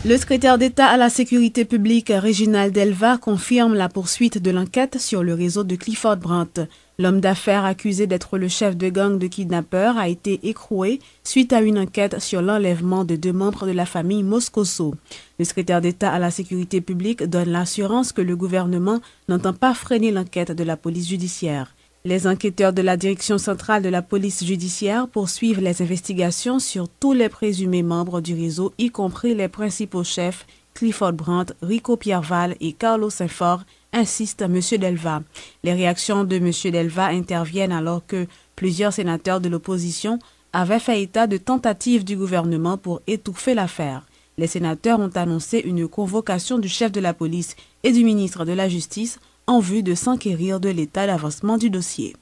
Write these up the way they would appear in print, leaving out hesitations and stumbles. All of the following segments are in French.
Le secrétaire d'État à la sécurité publique, Réginald Delva, confirme la poursuite de l'enquête sur le réseau de Clifford Brandt. L'homme d'affaires accusé d'être le chef de gang de kidnappeurs a été écroué suite à une enquête sur l'enlèvement de 2 membres de la famille Moscoso. Le secrétaire d'État à la sécurité publique donne l'assurance que le gouvernement n'entend pas freiner l'enquête de la police judiciaire. Les enquêteurs de la direction centrale de la police judiciaire poursuivent les investigations sur tous les présumés membres du réseau, y compris les principaux chefs Clifford Brandt, Rico Pierval et Carlos Saint-Fort, insiste M. Delva. Les réactions de M. Delva interviennent alors que plusieurs sénateurs de l'opposition avaient fait état de tentatives du gouvernement pour étouffer l'affaire. Les sénateurs ont annoncé une convocation du chef de la police et du ministre de la Justice en vue de s'enquérir de l'état d'avancement du dossier.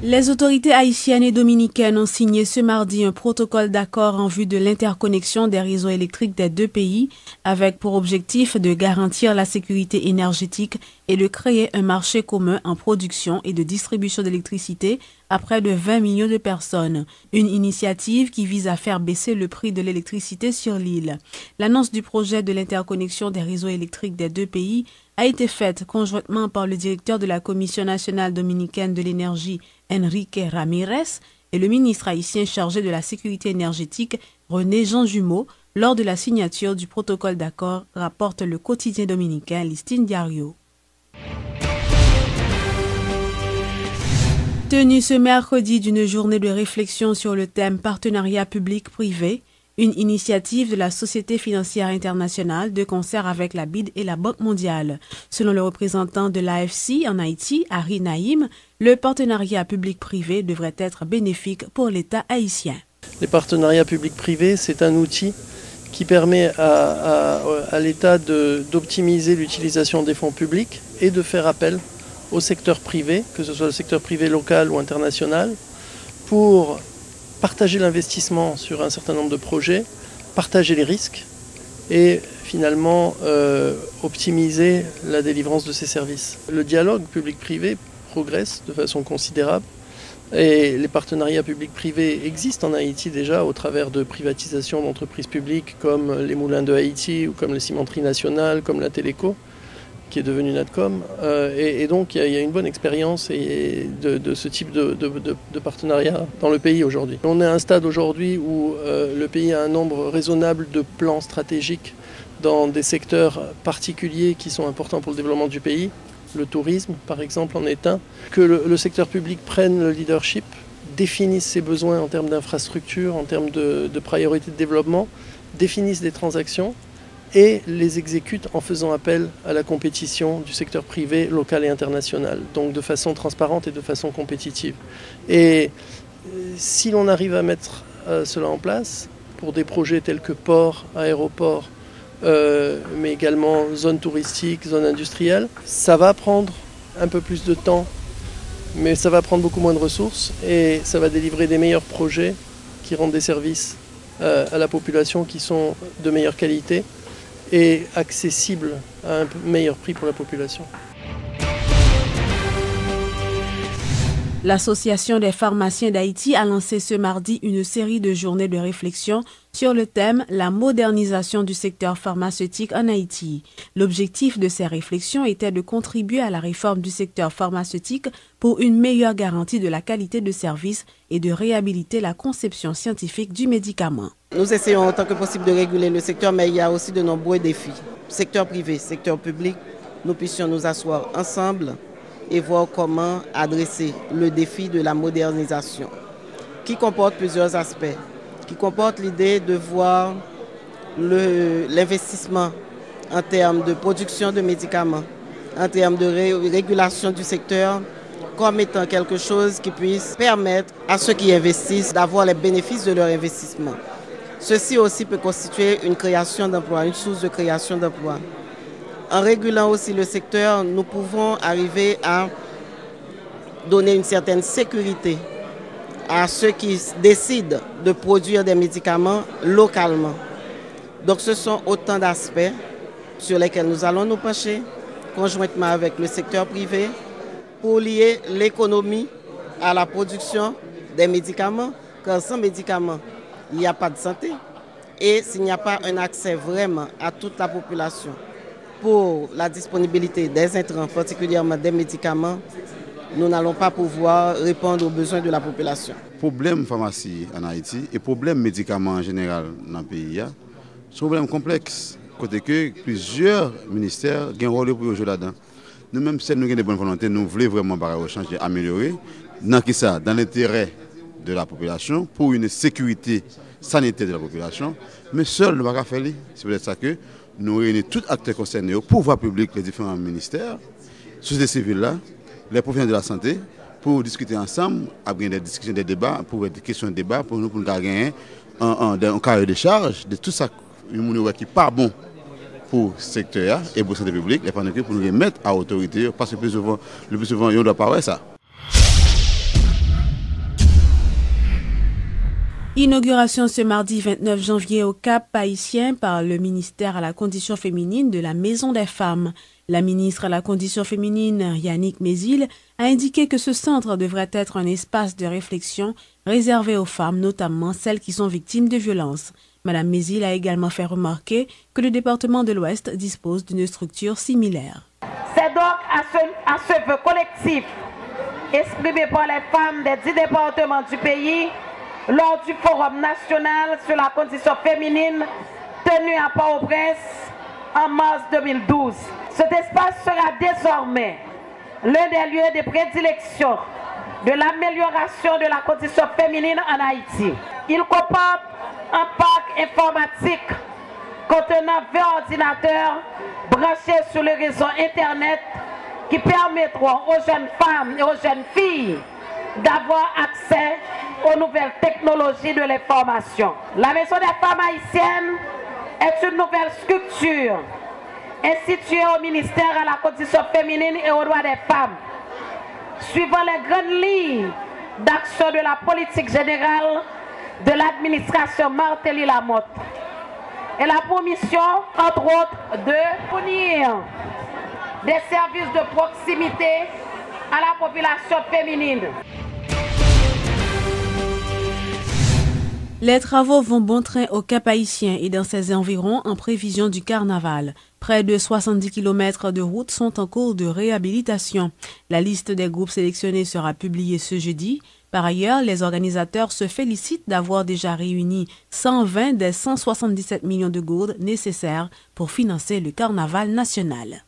Les autorités haïtiennes et dominicaines ont signé ce mardi un protocole d'accord en vue de l'interconnexion des réseaux électriques des 2 pays, avec pour objectif de garantir la sécurité énergétique et de créer un marché commun en production et de distribution d'électricité à près de 20 millions de personnes. Une initiative qui vise à faire baisser le prix de l'électricité sur l'île. L'annonce du projet de l'interconnexion des réseaux électriques des 2 pays a été faite conjointement par le directeur de la Commission nationale dominicaine de l'énergie, Enrique Ramirez, et le ministre haïtien chargé de la sécurité énergétique, René Jean Jumeau, lors de la signature du protocole d'accord, rapporte le quotidien dominicain Listin Diario. Tenue ce mercredi d'une journée de réflexion sur le thème partenariat public-privé, une initiative de la Société financière internationale de concert avec la BID et la Banque mondiale. Selon le représentant de l'AFC en Haïti, Harry Naïm, le partenariat public-privé devrait être bénéfique pour l'État haïtien. Les partenariats public-privés, c'est un outil qui permet à l'État d'optimiser l'utilisation des fonds publics et de faire appel au secteur privé, que ce soit le secteur privé local ou international, pour partager l'investissement sur un certain nombre de projets, partager les risques et finalement optimiser la délivrance de ces services. Le dialogue public-privé progresse de façon considérable et les partenariats public-privés existent en Haïti déjà au travers de privatisations d'entreprises publiques comme les Moulins de Haïti ou comme les cimenteries nationales, comme la Téléco, qui est devenue Natcom. Et donc il y a une bonne expérience de ce type de partenariat dans le pays aujourd'hui. On est à un stade aujourd'hui où le pays a un nombre raisonnable de plans stratégiques dans des secteurs particuliers qui sont importants pour le développement du pays. Le tourisme, par exemple, en est un. Que le secteur public prenne le leadership, définisse ses besoins en termes d'infrastructures, en termes de priorités de développement, définisse des transactions et les exécute en faisant appel à la compétition du secteur privé local et international, donc de façon transparente et de façon compétitive. Et si l'on arrive à mettre cela en place pour des projets tels que ports, aéroports, mais également zones touristiques, zones industrielles, ça va prendre un peu plus de temps, mais ça va prendre beaucoup moins de ressources et ça va délivrer des meilleurs projets qui rendent des services à la population qui sont de meilleure qualité et accessibles à un meilleur prix pour la population. L'Association des pharmaciens d'Haïti a lancé ce mardi une série de journées de réflexion sur le thème « La modernisation du secteur pharmaceutique en Haïti ». L'objectif de ces réflexions était de contribuer à la réforme du secteur pharmaceutique pour une meilleure garantie de la qualité de service et de réhabiliter la conception scientifique du médicament. Nous essayons autant que possible de réguler le secteur, mais il y a aussi de nombreux défis. Secteur privé, secteur public, nous puissions nous asseoir ensemble et voir comment adresser le défi de la modernisation, qui comporte plusieurs aspects, qui comporte l'idée de voir l'investissement en termes de production de médicaments, en termes de régulation du secteur, comme étant quelque chose qui puisse permettre à ceux qui investissent d'avoir les bénéfices de leur investissement. Ceci aussi peut constituer une création d'emplois, une source de création d'emplois. En régulant aussi le secteur, nous pouvons arriver à donner une certaine sécurité à ceux qui décident de produire des médicaments localement. Donc ce sont autant d'aspects sur lesquels nous allons nous pencher conjointement avec le secteur privé pour lier l'économie à la production des médicaments, car sans médicaments, il n'y a pas de santé. Et s'il n'y a pas un accès vraiment à toute la population pour la disponibilité des intrants, particulièrement des médicaments, nous n'allons pas pouvoir répondre aux besoins de la population. Problème pharmacie en Haïti et problème médicaments en général dans le pays, c'est un problème complexe. Côté que plusieurs ministères ont un rôle pour jouer là-dedans. Nous-mêmes, si nous avons des bonnes volontés, nous voulons vraiment changer, améliorer. Dans l'intérêt de la population, pour une sécurité sanitaire de la population. Mais seul, nous ne pouvons pas faire. C'est peut-être ça que nous réunissons tous les acteurs concernés, pouvoir public, les différents ministères, société civile, là, les professionnels de la santé, pour discuter ensemble, avoir des discussions, des débats, pour des questions de débat, pour nous gagner un carré de charge de tout ça qui n'est pas bon pour le secteur et pour la santé publique, pour nous les mettre à autorité, parce que le plus souvent, on ne doit pas voir ça. Inauguration ce mardi 29 janvier au Cap haïtien par le ministère à la condition féminine de la Maison des femmes. La ministre à la condition féminine, Yannick Mézil, a indiqué que ce centre devrait être un espace de réflexion réservé aux femmes, notamment celles qui sont victimes de violences. Madame Mézil a également fait remarquer que le département de l'Ouest dispose d'une structure similaire. C'est donc à ce vœu collectif exprimé par les femmes des 10 départements du pays lors du Forum national sur la condition féminine tenu à Port-au-Prince en mars 2012. Cet espace sera désormais l'un des lieux de prédilection de l'amélioration de la condition féminine en Haïti. Il comporte un parc informatique contenant 20 ordinateurs branchés sur le réseau Internet qui permettront aux jeunes femmes et aux jeunes filles d'avoir accès aux nouvelles technologies de l'information. La Maison des femmes haïtiennes est une nouvelle structure instituée au ministère à la condition féminine et aux droits des femmes, suivant les grandes lignes d'action de la politique générale de l'administration Martelly-Lamotte. Elle a pour mission, entre autres, de fournir des services de proximité à la population féminine. Les travaux vont bon train au Cap haïtien et dans ses environs en prévision du carnaval. Près de 70 km de routes sont en cours de réhabilitation. La liste des groupes sélectionnés sera publiée ce jeudi. Par ailleurs, les organisateurs se félicitent d'avoir déjà réuni 120 des 177 millions de gourdes nécessaires pour financer le carnaval national.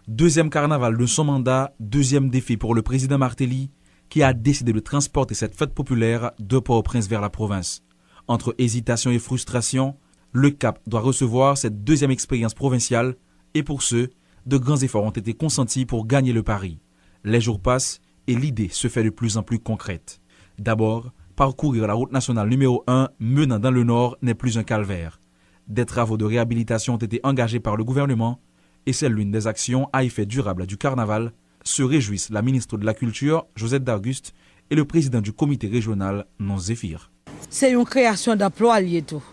Deuxième carnaval de son mandat, deuxième défi pour le président Martelly, qui a décidé de transporter cette fête populaire de Port-au-Prince vers la province. Entre hésitation et frustration, le Cap doit recevoir cette deuxième expérience provinciale et pour ce, de grands efforts ont été consentis pour gagner le pari. Les jours passent et l'idée se fait de plus en plus concrète. D'abord, parcourir la route nationale numéro 1 menant dans le nord n'est plus un calvaire. Des travaux de réhabilitation ont été engagés par le gouvernement et c'est l'une des actions à effet durable du carnaval, se réjouissent la ministre de la Culture, Josette D'Arguste, et le président du comité régional, Non Zéphir. C'est une création d'emplois lié tout.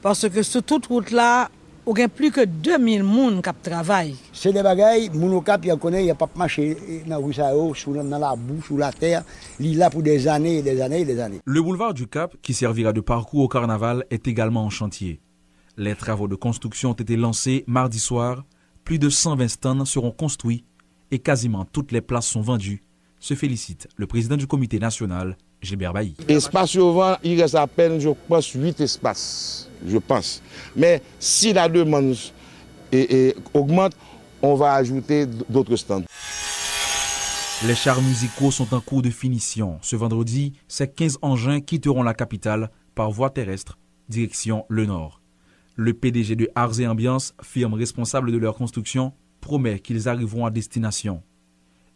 Parce que sur toute route là, il y a plus que 2000 personnes qui travaillent. C'est des bagailles, mon cap, il n'y a pas marché dans la boue, sous la terre. Il est là pour des années et des années et des années. Le boulevard du Cap, qui servira de parcours au carnaval, est également en chantier. Les travaux de construction ont été lancés mardi soir. Plus de 120 stands seront construits et quasiment toutes les places sont vendues, se félicite le président du comité national, Gilbert Bailly. Espace au vent, il reste à peine, je pense, 8 espaces, je pense. Mais si la demande augmente, on va ajouter d'autres stands. Les chars musicaux sont en cours de finition. Ce vendredi, ces 15 engins quitteront la capitale par voie terrestre, direction le nord. Le PDG de Arts et Ambiance, firme responsable de leur construction, promet qu'ils arriveront à destination.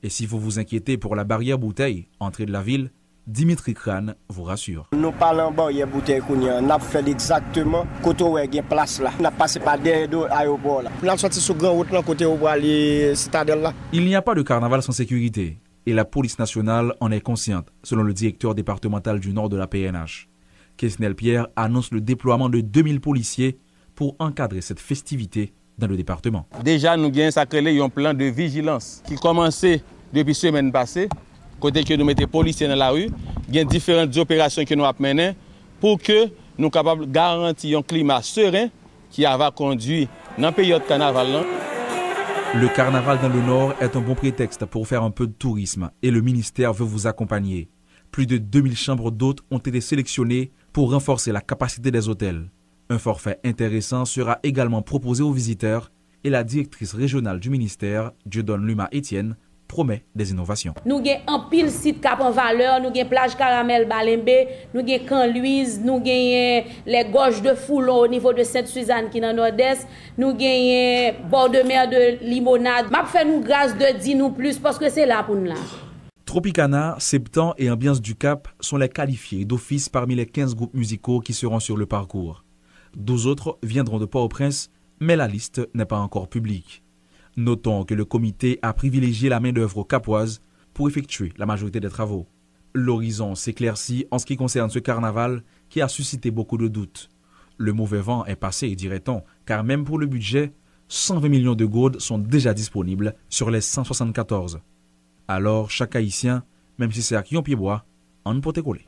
Et si vous vous inquiétez pour la barrière bouteille, entrée de la ville, Dimitri Kran vous rassure. Nous parlons de barrière bouteille, nous avons fait exactement côté où il y a place là. Nous avons passé par derrière l'aéroport là. Nous avons sorti sur grand route là, côté où les citadelles là. Il n'y a pas de carnaval sans sécurité. Et la police nationale en est consciente, selon le directeur départemental du Nord de la PNH. Kesnel Pierre annonce le déploiement de 2000 policiers pour encadrer cette festivité dans le département. Déjà, nous avons sacré un plan de vigilance qui commençait depuis la semaine passée. Côté que nous mettons policiers dans la rue, il y a différentes opérations que nous avons menées pour que nous capables de garantir un climat serein qui va conduire dans la période de carnaval. Le carnaval dans le Nord est un bon prétexte pour faire un peu de tourisme et le ministère veut vous accompagner. Plus de 2000 chambres d'hôtes ont été sélectionnées pour renforcer la capacité des hôtels. Un forfait intéressant sera également proposé aux visiteurs et la directrice régionale du ministère, Dieudonne Luma Etienne, promet des innovations. Nous avons un pile site cap en valeur, nous avons plage Caramel Balembe, nous avons Camp Louise, nous avons les gorges de Foulon au niveau de Sainte-Suzanne qui est dans le nord-est, nous avons bord de mer de Limonade. Je vais faire nous grâce de dire nous plus parce que c'est là pour nous là. Tropicana, Septembre et Ambiance du Cap sont les qualifiés d'office parmi les 15 groupes musicaux qui seront sur le parcours. 12 autres viendront de Port-au-Prince, mais la liste n'est pas encore publique. Notons que le comité a privilégié la main-d'œuvre capoise pour effectuer la majorité des travaux. L'horizon s'éclaircit en ce qui concerne ce carnaval qui a suscité beaucoup de doutes. Le mauvais vent est passé, dirait-on, car même pour le budget, 120 millions de gourdes sont déjà disponibles sur les 174. Alors, chaque Haïtien, même si c'est à qui on pied bois, on ne peut te coller.